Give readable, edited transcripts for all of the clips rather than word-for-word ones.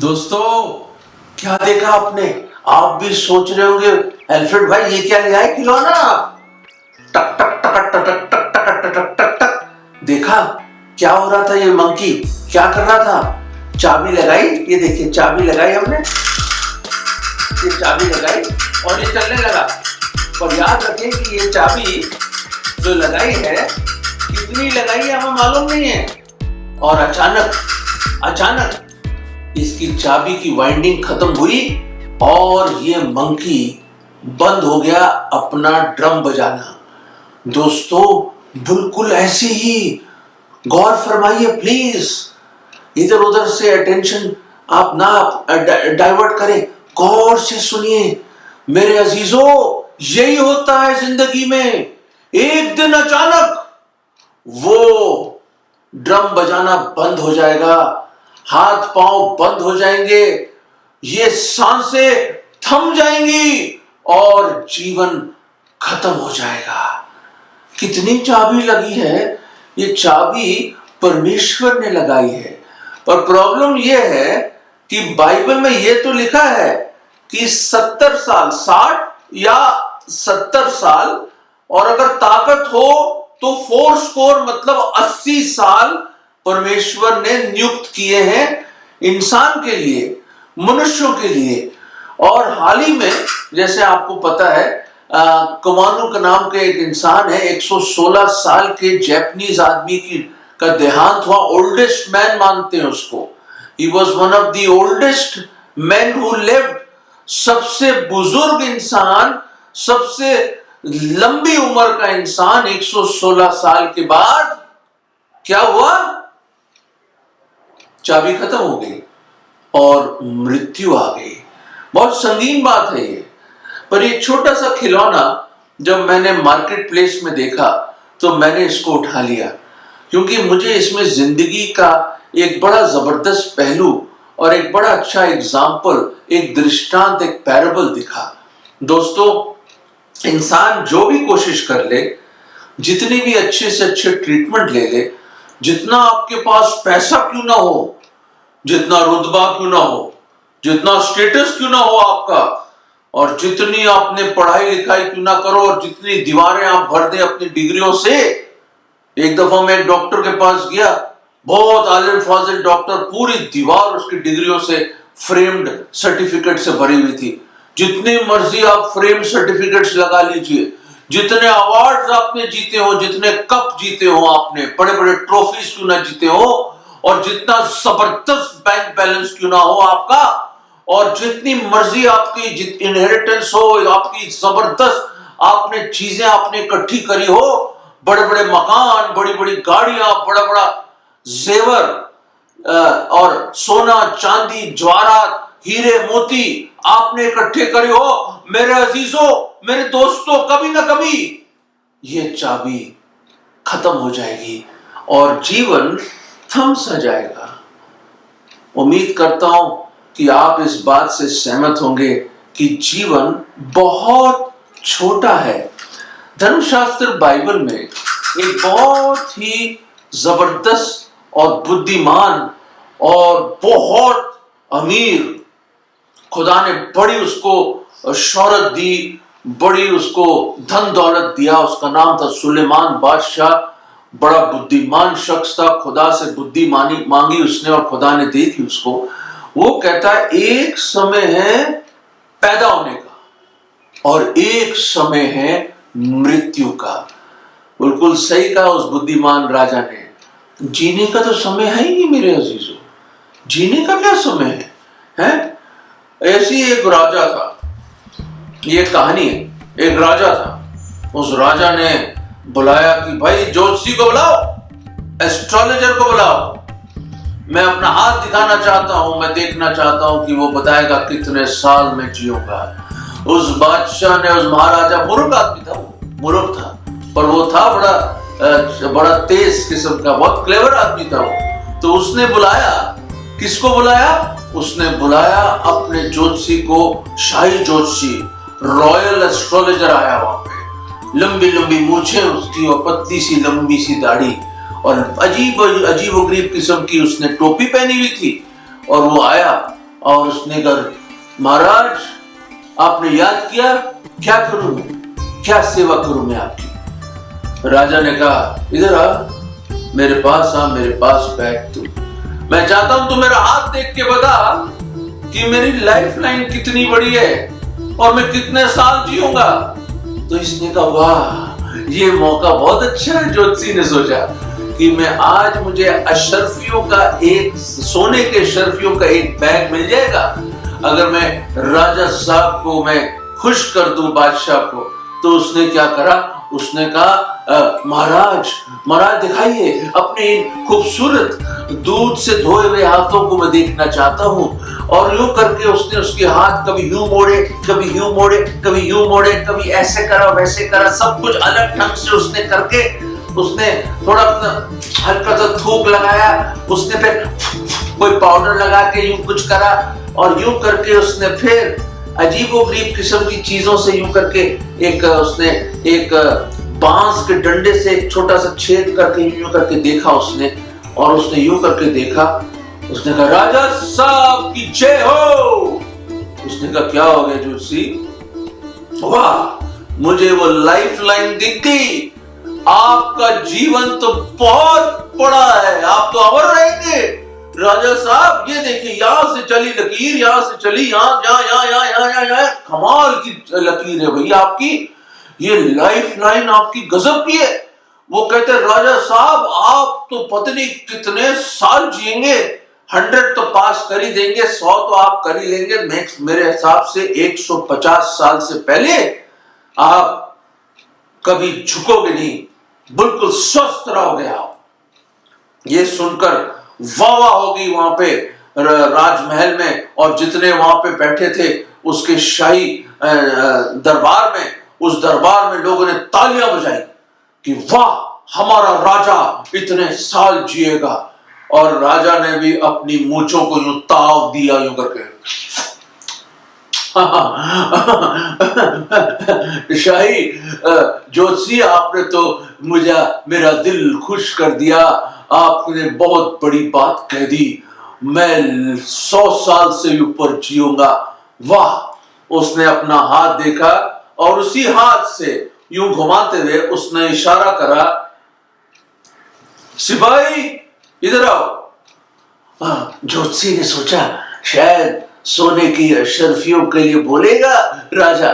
दोस्तों, क्या देखा आपने? आप भी सोच रहे होंगे अल्फ्रेड भाई ये क्या ले आए खिलौना? टक टक टक टक टक टक टक टक टक टक। देखा क्या हो रहा था? ये मंकी क्या कर रहा था? चाबी लगाई, ये देखिए चाबी लगाई हमने, ये चाबी लगाई और ये चलने लगा। पर याद रखें कि ये चाबी जो लगाई है कितनी लगाई है हमें मालूम नहीं है। और अचानक इसकी चाबी की वाइंडिंग खत्म हुई और ये मंकी बंद हो गया अपना ड्रम बजाना। दोस्तों बिल्कुल ऐसे ही, गौर फरमाइए प्लीज, इधर उधर से अटेंशन आप ना डाइवर्ट करें, गौर से सुनिए मेरे अजीजों। यही होता है जिंदगी में, एक दिन अचानक वो ड्रम बजाना बंद हो जाएगा, हाथ पांव बंद हो जाएंगे, ये सांसें थम जाएंगी और जीवन खत्म हो जाएगा। कितनी चाबी लगी है? ये चाबी परमेश्वर ने लगाई है। पर प्रॉब्लम ये है कि बाइबल में ये तो लिखा है कि 70 साल, 60 या 70 साल, और अगर ताकत हो तो 4 मतलब 80 साल परमेश्वर ने नियुक्त किए हैं इंसान के लिए, मनुष्यों के लिए। और हाल ही में जैसे आपको पता है कमानु का नाम के एक इंसान है, 116 साल के जापानीज आदमी का देहांत हुआ। ओल्डेस्ट मैन मानते हैं उसको। He was one of the oldest man who lived. सबसे बुजुर्ग इंसान, सबसे लंबी उम्र का इंसान 116 साल के बाद क्या हुआ? चाबी खत्म हो गई और मृत्यु आ गई। बहुत संगीन बात है ये। पर ये छोटा सा खिलौना जब मैंने मार्केट प्लेस में देखा तो मैंने इसको उठा लिया, क्योंकि मुझे इसमें जिंदगी का एक बड़ा जबरदस्त पहलू और एक बड़ा अच्छा एग्जाम्पल, एक दृष्टांत, एक पैराबल दिखा। दोस्तों, इंसान जो भी कोशिश कर ले, जितनी भी अच्छे से अच्छे ट्रीटमेंट ले ले, जितना आपके पास पैसा क्यों ना हो, जितना रुतबा क्यों ना हो, जितना स्टेटस क्यों ना हो आपका, और जितनी आपने पढ़ाई लिखाई क्यों ना करो, और जितनी दीवारें आप भर दें अपनी डिग्रियों से। एक दफा मैं एक डॉक्टर के पास गया, बहुत आलिम फाजिल डॉक्टर, पूरी दीवार उसकी डिग्रियों से, फ्रेम्ड सर्टिफिकेट से भरी हुई थी। जितनी मर्जी आप फ्रेम सर्टिफिकेट्स लगा लीजिए, जितने अवार्ड्स आपने जीते हो, जितने कप जीते हो आपने, बड़े बड़े ट्रॉफीज क्यों ना जीते हो, और जितना जबरदस्त बैंक बैलेंस क्यों ना हो आपका, और जितनी मर्जी आपकी इनहेरिटेंस हो, आपकी जबरदस्त आपने चीजें आपने इकट्ठी करी हो, बड़े बड़े मकान, बड़ी बड़ी गाड़ियां, बड़ा बड़ा जेवर और सोना चांदी जवाहरात हीरे मोती आपने इकट्ठे करे हो, मेरे अजीजों, मेरे दोस्तों, कभी ना कभी ये चाबी खत्म हो जाएगी और जीवन थम सा जाएगा। उम्मीद करता हूं कि आप इस बात से सहमत होंगे कि जीवन बहुत छोटा है। धर्मशास्त्र बाइबल में एक बहुत ही जबरदस्त और बुद्धिमान और बहुत अमीर, खुदा ने बड़ी उसको शोहरत दी, बड़ी उसको धन दौलत दिया, उसका नाम था सुलेमान बादशाह। बड़ा बुद्धिमान शख्स था, खुदा से बुद्धि मांगी उसने और खुदा ने दी थी उसको। वो कहता है एक समय है पैदा होने का और एक समय है मृत्यु का। बिल्कुल सही कहा उस बुद्धिमान राजा ने। जीने का तो समय है ही नहीं मेरे अजीजों, जीने का क्या समय है? ऐसी एक राजा था, ये कहानी है। एक राजा था, उस राजा ने बुलाया कि भाई ज्योतिषी को बुलाओ, एस्ट्रोलॉजर को बुलाओ, मैं अपना हाथ दिखाना चाहता हूं, मैं देखना चाहता हूं कि वो बताएगा कितने साल में जीऊंगा। उस बादशाह ने, उस महाराजा मूर्ख आदमी था, मूर्ख था, पर वो था बड़ा तेज किस्म का, बहुत क्लेवर आदमी था वो। तो उसने बुलाया, किसको बुलाया? उसने बुलाया अपने ज्योतिषी को, शाही ज्योतिषी, रॉयल एस्ट्रोलॉजर आया वहां पे। लंबी लंबी मूछें उसकी और पतली सी लंबी सी दाढ़ी और अजीब अजीब किस्म की उसने टोपी पहनी हुई थी। और वो आया और उसने कहा, महाराज आपने याद किया, क्या करूं मैं, क्या सेवा करूं मैं आपकी। राजा ने कहा, इधर आ, मेरे पास आ, मेरे पास बैठ तू। मैं चाहता हूं तू मेरा हाथ देख के बता कि मेरी लाइफ लाइन कितनी बड़ी है और मैं कितने साल जीऊंगा। तो इसने कहा, वाह ये मौका बहुत अच्छा है। ज्योतिषी ने सोचा कि मैं आज मुझे अशर्फियों का एक, सोने के शर्फियों का एक बैग मिल जाएगा अगर मैं राजा साहब को मैं खुश कर दूं, बादशाह को। तो उसने क्या करा, उसने कहा, महाराज महाराज दिखाइए अपने इन खूबसूरत दूध से धोए हुए हाथों को मैं देखना चाहता हूँ। और यूं करके उसने उसके हाथ कभी यूं मोड़े, कभी यूं मोड़े, कभी यूं मोड़े, कभी ऐसे करा वैसे करा, सब कुछ अलग ढंग से उसने करके उसने थोड़ा हल्का सा थूक लगाया, उसने फिर कोई पाउडर लगा के यूं कुछ करा और यूं करके उसने फिर अजीबोगरीब किस्म की चीजों से यूं करके एक उसने एक बांस के डंडे से एक छोटा सा छेद करके यूं करके देखा उसने। और उसने यूं करके देखा, उसने कहा, राजा साहब की जय हो। उसने कहा, क्या हो गया ज्योतिषी? वाह मुझे वो लाइफ लाइन दिख गई, आपका जीवन तो बहुत बड़ा है, आप तो अमर रहेंगे। राजा साहब ये देखिए, यहां से चली लकीर, यहां से चली, यहाँ यहाँ कमाल की लकीर है भैया आपकी, ये लाइफ लाइन आपकी गजब की है। वो कहते, राजा साहब आप तो पता नहीं कितने साल जिएंगे, 100 तो पास कर ही देंगे, 100 तो आप कर ही लेंगे, नेक्स्ट मेरे हिसाब से 150 साल से पहले आप कभी झुकोगे नहीं, बिल्कुल स्वस्थ रहोगे आप। ये सुनकर वाह वाह होगी वहां पे राजमहल में, और जितने वहां पे बैठे थे उसके शाही दरबार में, उस दरबार में लोगों ने तालियां बजाई कि वाह हमारा राजा इतने साल जिएगा। और राजा ने भी अपनी मूंछों को यूं ताव दिया यूं करके, शाही ज्योतिषी आपने तो मुझे मेरा दिल खुश कर दिया, आपने बहुत बड़ी बात कह दी, मैं 100 साल से ऊपर जीऊंगा। वाह। उसने अपना हाथ देखा और उसी हाथ से यूं घुमाते हुए उसने इशारा करा, सिपाही इधर आओ। ज्योतिषी ने सोचा शायद सोने की अशर्फियों के लिए बोलेगा राजा।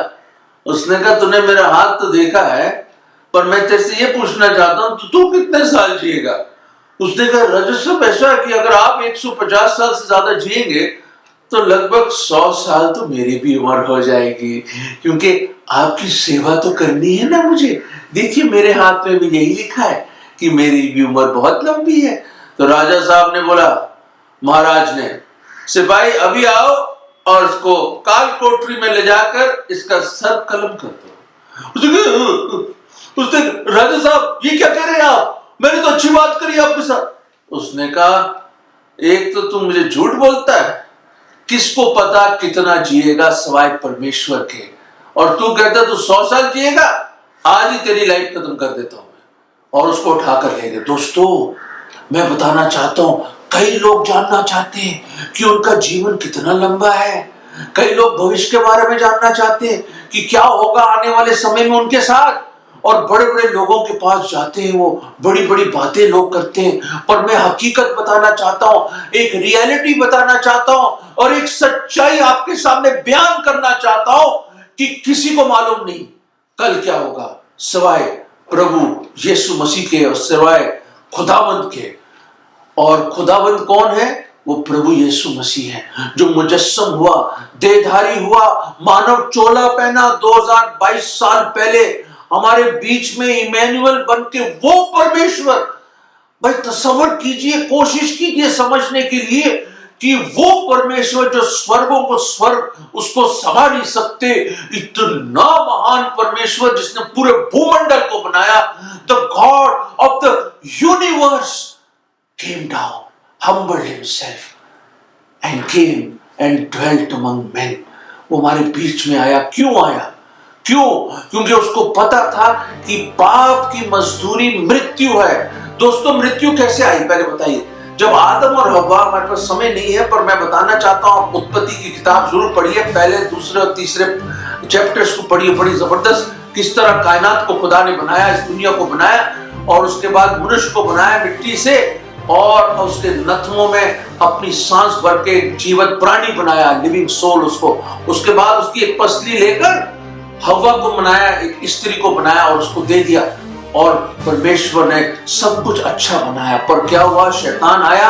उसने कहा, तूने मेरा हाथ तो देखा है, पर मैं तेरे से ये पूछना चाहता हूं तू कितने साल जिएगा। उसने कहा, राजा साहब ऐसा है कि अगर आप 150 साल से ज्यादा जिएंगे तो लगभग 100 साल तो मेरी भी उम्र हो जाएगी, क्योंकि आपकी सेवा तो करनी है ना मुझे। देखिए मेरे हाथ में भी यही लिखा है कि मेरी भी उम्र बहुत लंबी है। तो राजा साहब ने बोला, महाराज ने, सिपाही अभी आओ और इसको काल कोठरी में ले जाकर इसका सर कलम कर दो। उसने राजा साहब ये क्या कह रहे हैं आप, मैंने तो अच्छी बात करी आपके साथ। उसने कहा, एक तो तू मुझे झूठ बोलता है, किसको पता कितना जिएगा सवाय परमेश्वर के, और तू कहता तू 100 साल जिएगा, आज ही तेरी लाइफ खत्म कर देता हूं मैं। और उसको उठाकर ले गए। दोस्तों मैं बताना चाहता हूं, कई लोग जानना चाहते हैं कि उनका जीवन कितना लंबा है, कई लोग भविष्य के बारे में जानना चाहते हैं कि क्या होगा आने वाले समय में उनके साथ, और बड़े बड़े लोगों के पास जाते हैं, वो बड़ी बड़ी बातें लोग करते हैं। पर मैं हकीकत बताना चाहता हूं, एक रियलिटी बताना चाहता हूं, और एक सच्चाई आपके सामने बयान करना चाहता हूं कि किसी को मालूम नहीं कल क्या होगा सिवाय प्रभु यीशु मसीह के और सिवाय खुदावंद के। और खुदावंद कौन है? वो प्रभु यीशु मसीह है, जो मुजस्सम हुआ, देहधारी हुआ, मानव चोला पहना 2022 साल पहले हमारे बीच में इमैनुअल बन के, वो परमेश्वर। भाई तसव्वुर कीजिए, कोशिश कीजिए समझने के लिए कि वो परमेश्वर जो स्वर्गों को स्वर्ग उसको समा नहीं सकते, इतना महान परमेश्वर जिसने पूरे भूमंडल को बनाया, the God of the universe came down, humbled himself and came and dwelt among men। वो हमारे बीच में आया। क्यों आया? क्यों? क्योंकि उसको पता था कि पाप की मजदूरी मृत्यु है। दोस्तों मृत्यु कैसे आई पहले बताइए। जब आदम और हव्वा, हमारे पास समय नहीं है पर मैं बताना चाहता हूं, आप उत्पत्ति की किताब जरूर पढ़िए, पहले दूसरे और तीसरे चैप्टर्स को पढ़िए, बड़ी जबरदस्त किस तरह कायनात को खुदा ने बनाया, इस दुनिया को बनाया और उसके बाद मनुष्य को बनाया मिट्टी से और उसके नथनों में अपनी सांस भर के जीवित प्राणी बनाया, लिविंग सोल उसको। उसके बाद उसकी एक पसली लेकर हव्वा को बनाया, एक स्त्री को बनाया और उसको दे दिया और परमेश्वर ने सब कुछ अच्छा बनाया। पर क्या हुआ, शैतान आया,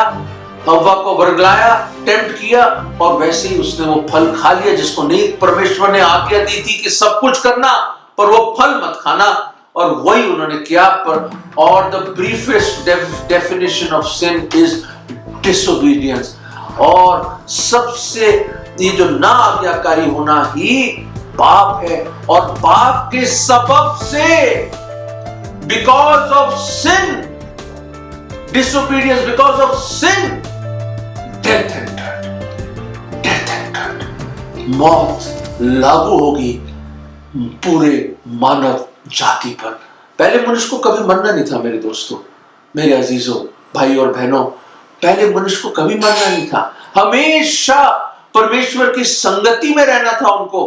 हव्वा को वर्गलाया, टेम्प्ट किया और वैसे ही उसने वो फल खा लिया जिसको नहीं परमेश्वर ने आज्ञा दी थी कि सब कुछ करना पर वो फल मत खाना, और वही उन्होंने किया। पर और the briefest definition of sin is disobedience, और सबसे ये जो ना आज्ञाकारी होना ही पाप है, और पाप के सबब से because of sin, disobedience, because of sin, death entered, मौत लागू होगी पूरे मानव जाति पर। पहले मनुष्य को कभी मरना नहीं था मेरे दोस्तों, मेरे अजीजों, भाई और बहनों, पहले मनुष्य को कभी मरना नहीं था, हमेशा परमेश्वर की संगति में रहना था उनको।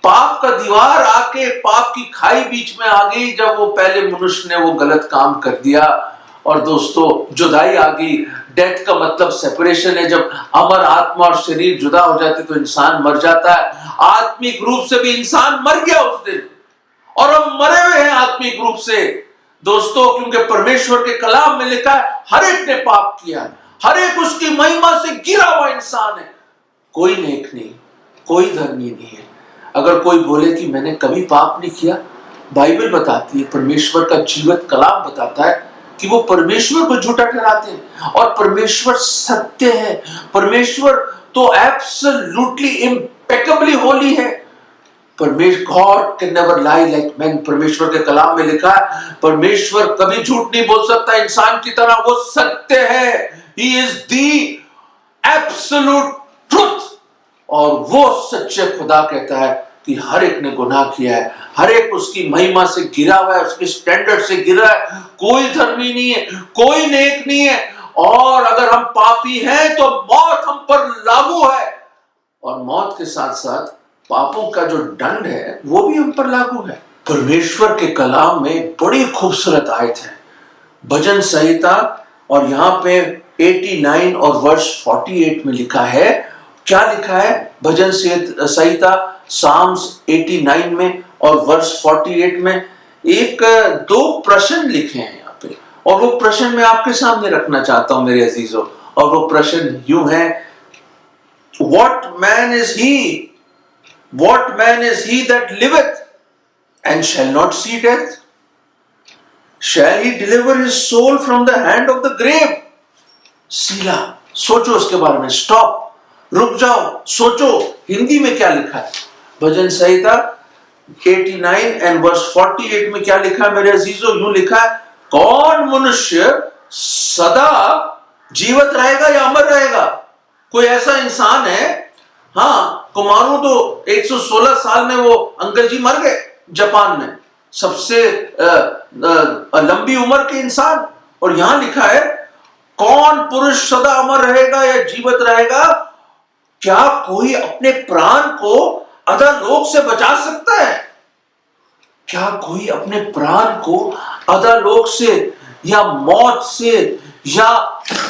पाप का दीवार आके, पाप की खाई बीच में आ गई जब वो पहले मनुष्य ने वो गलत काम कर दिया, और दोस्तों जुदाई आ गई। डेथ का मतलब सेपरेशन है, जब अमर आत्मा और शरीर जुदा हो जाते तो इंसान मर जाता है। आत्मिक रूप से भी इंसान मर गया उस दिन, और हम मरे हुए हैं आत्मिक रूप से दोस्तों, क्योंकि परमेश्वर के कलाम में लिखा है हर एक ने पाप किया, हर एक उसकी महिमा से गिरा हुआ इंसान है, कोई नेक नहीं, कोई धर्मी नहीं है। अगर कोई बोले कि मैंने कभी पाप नहीं किया, बाइबल बताती है, परमेश्वर का जीवित कलाम बताता है कि वो परमेश्वर को झूठा ठहराते हैं, और परमेश्वर सत्य है। परमेश्वर तो एब्सोल्युटली इम्पेकेबली होली है। परमेश्वर, God can never lie like man, परमेश्वर के कलाम में लिखा है परमेश्वर कभी झूठ नहीं बोल सकता इंसान की तरह, वो सत्य है। He is the absolute truth, और वो सच्चे खुदा कहता है कि हर एक ने गुनाह किया है, हर एक उसकी महिमा से गिरा हुआ है, उसके स्टैंडर्ड से गिरा है, कोई धर्मी नहीं है, कोई नेक नहीं है, और अगर हम पापी हैं तो मौत हम पर लागू है, और मौत के साथ साथ पापों का जो दंड है वो भी हम पर लागू है। परमेश्वर के कलाम में बड़ी खूबसूरत आयत है, भजन संहिता, और यहाँ पे 89 और वर्ष 48 में लिखा है, क्या लिखा है भजन संहिता साम्स 89 में और वर्ष 48 में, एक दो प्रश्न लिखे हैं यहाँ पे, और वो प्रश्न मैं आपके सामने रखना चाहता हूं मेरे अजीजों, और वो प्रश्न यूं है, What man is he that liveth and shall not see death? Shall he deliver his soul from the hand of the grave? सीला, सोचो उसके बारे में, स्टॉप, रुक जाओ, सोचो हिंदी में क्या लिखा है। भजन संहिता 89 एंड वर्ष 48 में क्या लिखा है मेरे अजीजों, यूं लिखा है, कौन मनुष्य सदा जीवित रहेगा या अमर रहेगा? कोई ऐसा इंसान है, हाँ, कुमारू तो 116 साल में वो अंकल जी मर गए जापान में, सबसे लंबी उम्र के इंसान, और यहां लिखा है कौन पुरुष सदा अमर रहेगा या जीवित रहेगा? क्या कोई अपने प्राण को अधोलोक से बचा सकता है? क्या कोई अपने प्राण को अधोलोक से या मौत से या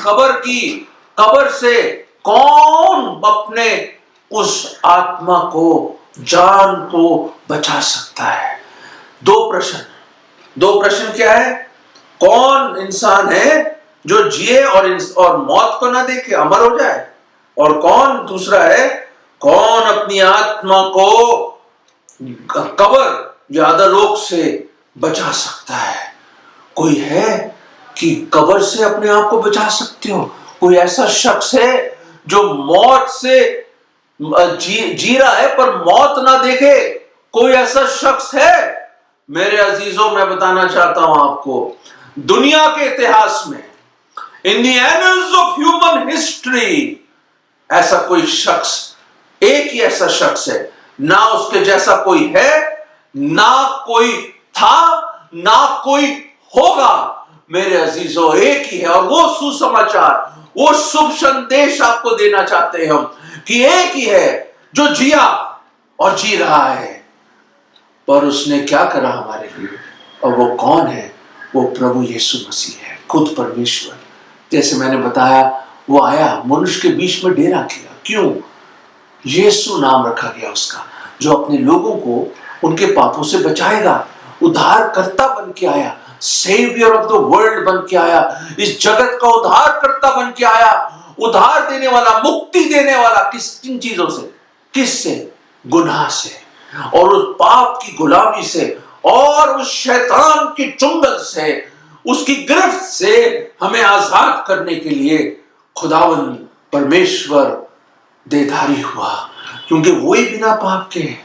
कब्र से कौन अपने उस आत्मा को, जान को बचा सकता है? दो प्रश्न क्या है? कौन इंसान है जो जिए और मौत को ना देखे, अमर हो जाए? और कौन दूसरा है, कौन अपनी आत्मा को कब्र या अधोलोक से बचा सकता है? कोई है कि कब्र से अपने आप को बचा सकते हो? कोई ऐसा शख्स है जो मौत से जी रहा है पर मौत ना देखे? कोई ऐसा शख्स है? मेरे अजीजों, मैं बताना चाहता हूं आपको, दुनिया के इतिहास में, in the annuls of human history, ऐसा कोई शख्स, एक ही ऐसा शख्स है, ना उसके जैसा कोई है, ना कोई था, ना कोई होगा। मेरे अजीजों, एक ही है, और वो सुसमाचार, वो शुभ संदेश आपको देना चाहते हैं हम कि एक ही है जो जिया और जी रहा है, पर उसने क्या करा हमारे लिए, और वो कौन है? वो प्रभु यीशु मसीह है, खुद परमेश्वर। जैसे मैंने बताया, वो आया, मनुष्य के बीच में डेरा किया। क्यों? यीशु नाम रखा गया उसका, जो अपने लोगों को उनके पापों से बचाएगा। उद्धारकर्ता बन के आया, सेवियर ऑफ द वर्ल्ड बन के आया, इस जगत का उद्धारकर्ता बन के आया, उद्धार देने वाला, मुक्ति देने वाला। किन चीजों से? किससे? गुनाह से, और उस पाप की गुलामी से, और उस शैतान की चुंगल से, उसकी गिरफ्त से हमें आजाद करने के लिए खुदावंद परमेश्वर देधारी हुआ, क्योंकि वही बिना पाप के हैं।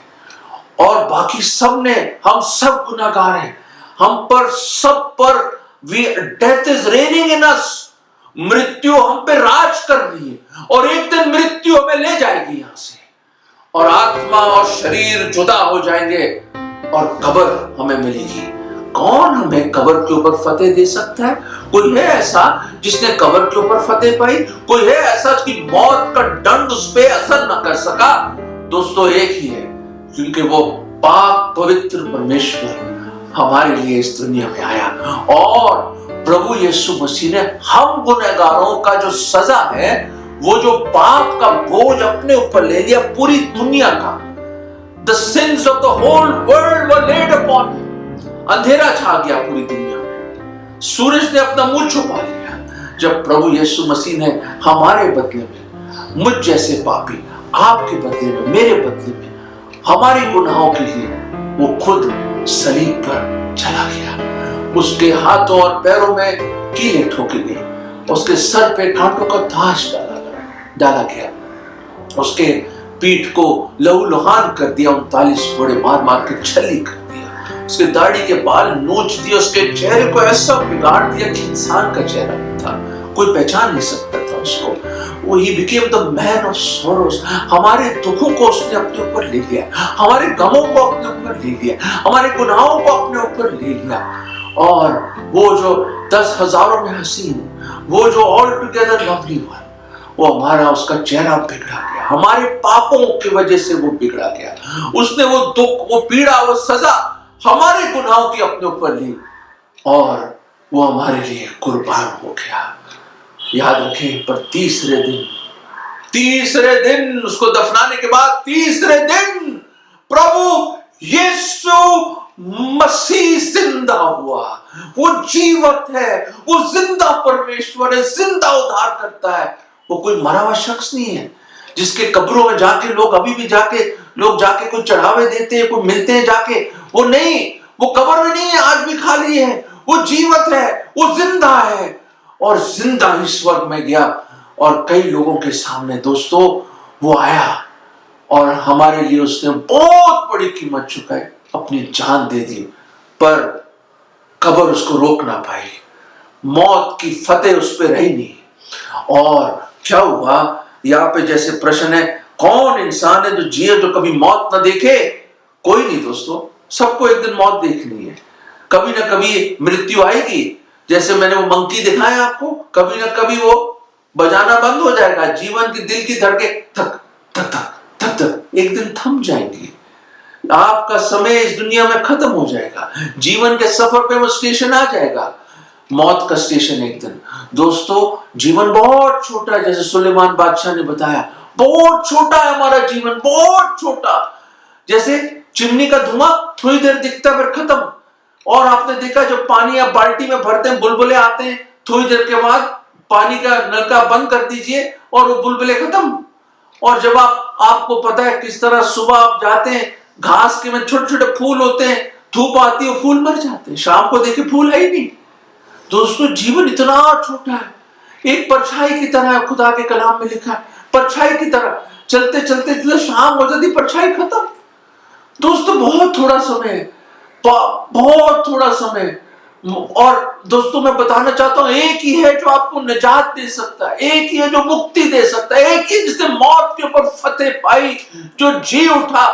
और बाकी सब ने, हम सब गुनाहगार हैं, हम पर, सब पर डेथ इज रेनिंग इन अस, मृत्यु हम पे राज कर रही है, और एक दिन मृत्यु हमें ले जाएगी यहां से, और आत्मा और शरीर जुदा हो जाएंगे, और कब्र हमें मिलेगी। कौन हमें कब्र के ऊपर फतेह दे सकता है? कोई है ऐसा जिसने कब्र के ऊपर फतेह पाई? कोई है ऐसा कि मौत का दंड उस पर असर न कर सका? दोस्तों, एक ही है, क्योंकि वो पाक पवित्र परमेश्वर हमारे लिए इस दुनिया में आया, और प्रभु यीशु मसीह ने हम गुनहगारों का जो सजा है, वो जो पाप का बोझ अपने ऊपर ले लिया, पूरी दुनिया का, the sins of the whole world were laid upon him। अंधेरा छा गया पूरी दुनिया में, सूरज ने अपना मुंह छुपा लिया, जब प्रभु यीशु मसीह ने हमारे बदले में, मुझ जैसे पापी, आपके बदले में, मेरे बदले में, हमारे गुनाहों के लिए वो खुद सलीब पर चला गया। उसके हाथों और पैरों में कीलें ठोकी गई, उसके सर पे कांटों का ताज डाला गया, उसके पीठ को लहूलुहान कर दिया, 39 कोड़े मार मार के छली कर दिया, उसके दाढ़ी के बाल नोच दिए, उसके चेहरे को ऐसा बिगाड़ दिया कि इंसान का चेहरा था, कोई पहचान नहीं सकता था उसको। वो ही became the man of sorrows। हमारे दुखों को उसने अपने ऊपर ले लिया, हमारे गमों को अपने ऊपर ले लिया, हमारे गुनाहों को अपने ऊपर ले लिया, और वो जो 10,000 में हसीन, वो जो ऑल टुगेदर लवली हुआ, वो हमारा, उसका चेहरा बिगड़ा गया, हमारे पापों की वजह से वो बिगड़ा गया। उसने वो दुख, वो पीड़ा, वो सजा हमारे गुनाहों की अपने ऊपर ली, और वो हमारे लिए कुर्बान हो गया। याद रखें, पर तीसरे दिन उसको दफनाने के बाद, तीसरे दिन प्रभु यीशु मसीह जिंदा हुआ। वो जीवत है, वो जिंदा परमेश्वर है, जिंदा उद्धार करता है। वो कोई मरा हुआ शख्स नहीं है जिसके कब्रों में जाके लोग अभी भी जाके कोई चढ़ावे देते हैं, कोई मिलते हैं जाके। वो नहीं, वो कब्र में नहीं है, आज भी खाली है। वो जीवत है, वो जिंदा है, और जिंदा ही स्वर्ग में गया, और कई लोगों के सामने दोस्तों वो आया, और हमारे लिए उसने बहुत बड़ी कीमत चुकाई, अपनी जान दे दी, पर कब्र उसको रोक ना पाई, मौत की फतेह उस पर रही नहीं। और क्या हुआ? यहाँ पे जैसे प्रश्न है, कौन इंसान है जो जिए, जो कभी मौत ना देखे? कोई नहीं दोस्तों, सबको एक दिन मौत देखनी है, कभी ना कभी मृत्यु आएगी। जैसे मैंने वो मंकी दिखाया आपको, कभी ना कभी वो बजाना बंद हो जाएगा, जीवन की दिल की धड़के थक थक थक थक थक एक दिन थम जाएंगी। आपका समय इस दुनिया में खत्म हो जाएगा, जीवन के सफर पे वो स्टेशन आ जाएगा, मौत का स्टेशन एक दिन। दोस्तों, जीवन बहुत छोटा है, जैसे सुलेमान बादशाह ने बताया, बहुत छोटा है हमारा जीवन, बहुत छोटा। जैसे चिमनी का धुआं थोड़ी देर दिखता है, फिर खत्म। और आपने देखा, जब पानी आप बाल्टी में भरते हैं, बुलबुले आते हैं, थोड़ी देर के बाद पानी का नलका बंद कर दीजिए और वो बुलबुले खत्म। और जब आपको पता है किस तरह सुबह आप जाते हैं, घास के में छोटे छोटे फूल होते हैं, धूप आती है, फूल मर जाते हैं, शाम को देखे फूल है ही नहीं। दोस्तों, जीवन इतना छोटा है, एक परछाई की तरह है, खुदा के कलाम में लिखा है, परछाई की तरह चलते चलते शाम हो जाती, परछाई खत्म। दोस्तों, बहुत थोड़ा समय है, बहुत थोड़ा समय। और दोस्तों, मैं बताना चाहता हूं, एक ही है जो आपको निजात दे सकता है, एक ही है जो मुक्ति दे सकता है, एक ही जिसने मौत के ऊपर फतेह पाई, जो जी उठा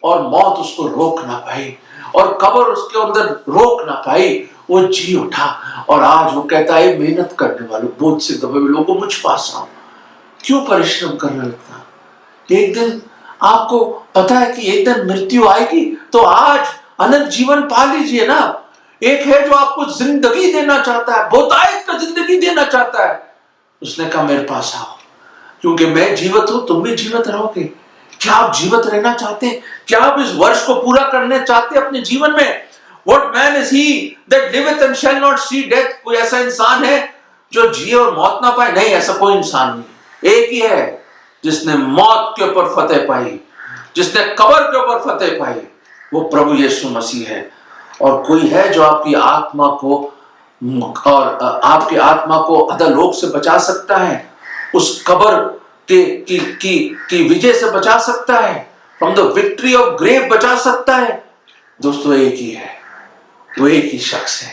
और मौत उसको रोक ना पाई, और कब्र उसके अंदर रोक ना पाई। वो जी उठा और आज वो कहता है मेहनत करने वालों, बोझ से दबे हुए लोगों, मुझ पास आओ। क्यों परिश्रम करना लगता? एक दिन आपको पता है कि एक दिन मृत्यु आएगी, तो आज अनंत जीवन पा लीजिए ना। एक है जो आपको जिंदगी देना चाहता है, बहुतायत का जिंदगी देना चाहता है। उसने कहा मेरे पास आओ, क्योंकि मैं जीवित हूं, तुम भी जीवित रहोगे। क्या आप जीवित रहना चाहते हैं? क्या आप इस वर्ष को पूरा करने चाहते हैं अपने जीवन में? What man is he that liveth and shall not see death? कोई ऐसा इंसान है जो जिए और मौत ना पाए? नहीं, ऐसा कोई इंसान नहीं। एक ही है जिसने मौत के ऊपर फतेह पाई, जिसने कब्र के ऊपर फतेह पाई, वो प्रभु यीशु मसीह है। और कोई है जो आपकी आत्मा को और आपकी आत्मा को अधोलोक से बचा सकता है, उस कब्र की विजय से बचा सकता है, from the victory of grave बचा सकता है। दोस्तों एक ही है, वो एक ही शख्स है,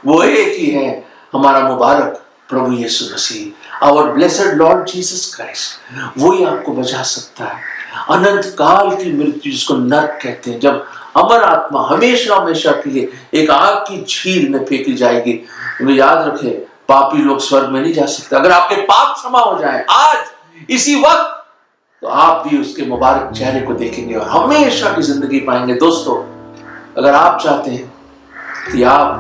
वो एक ही है, हमारा मुबारक प्रभु यीशु मसीह, our blessed Lord Jesus Christ. वो ही आपको बचा सकता है अनंत काल की मृत्यु, जिसको नरक कहते हैं, जब अमर आत्मा हमेशा हमेशा के लिए एक आग की झील में फेंकी जाएगी। तो याद रखे, पापी लोग स्वर्ग में नहीं जा सकते। अगर आपके पाप क्षमा हो जाए आज इसी वक्त, तो आप भी उसके मुबारक चेहरे को देखेंगे और हमेशा की जिंदगी पाएंगे। दोस्तों, अगर आप चाहते हैं कि आप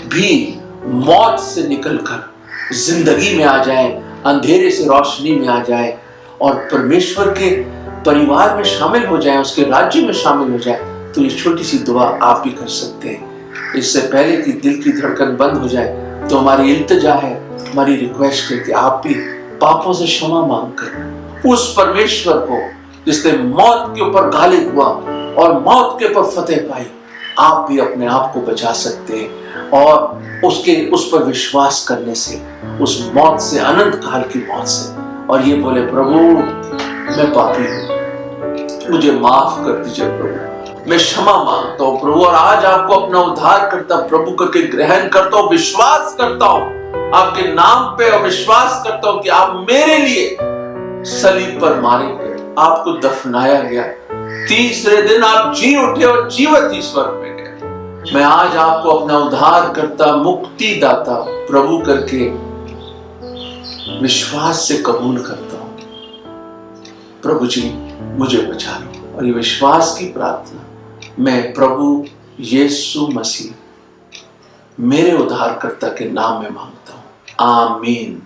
भी मौत से निकलकर जिंदगी में आ जाएं, अंधेरे से रोशनी में आ जाएं और परमेश्वर के परिवार में शामिल हो जाएं, उसके राज्य में शामिल हो जाएं, तो ये छोटी सी दुआ आप भी कर सकते हैं। इससे पहले कि दिल की धड़कन बंद हो जाए, तो हमारी इल्तिजा है, हमारी रिक्वेस्ट है कि आप भी पापों से क्षमा मांगकर उस परमेश्वर को जिसने मौत के ऊपर गालिब हुआ और मौत के ऊपर फतेह पाई, आप भी अपने आप को बचा सकते हैं। और उस पर विश्वास करने से, उस मौत से, अनंत काल की मौत से, और ये बोले प्रभु मैं पापी हूं, मुझे माफ कर दीजिए प्रभु, मैं क्षमा मांगता हूं प्रभु, और आज आपको अपना उद्धार करता प्रभु करके ग्रहण करता हूं, विश्वास करता हूं आपके नाम पे, और विश्वास करता हूं कि आप मेरे लिए सलीब पर मारे गए, आपको दफनाया गया, तीसरे दिन आप जी उठे और जीवित ईश्वर में गए। मैं आज आपको अपना उद्धार करता, मुक्ति दाता प्रभु करके विश्वास से कबूल करता हूं। प्रभु जी मुझे बचा लो। और ये विश्वास की प्रार्थना मैं प्रभु यीशु मसीह मेरे उद्धारकर्ता के नाम में मांगता हूं। आमीन।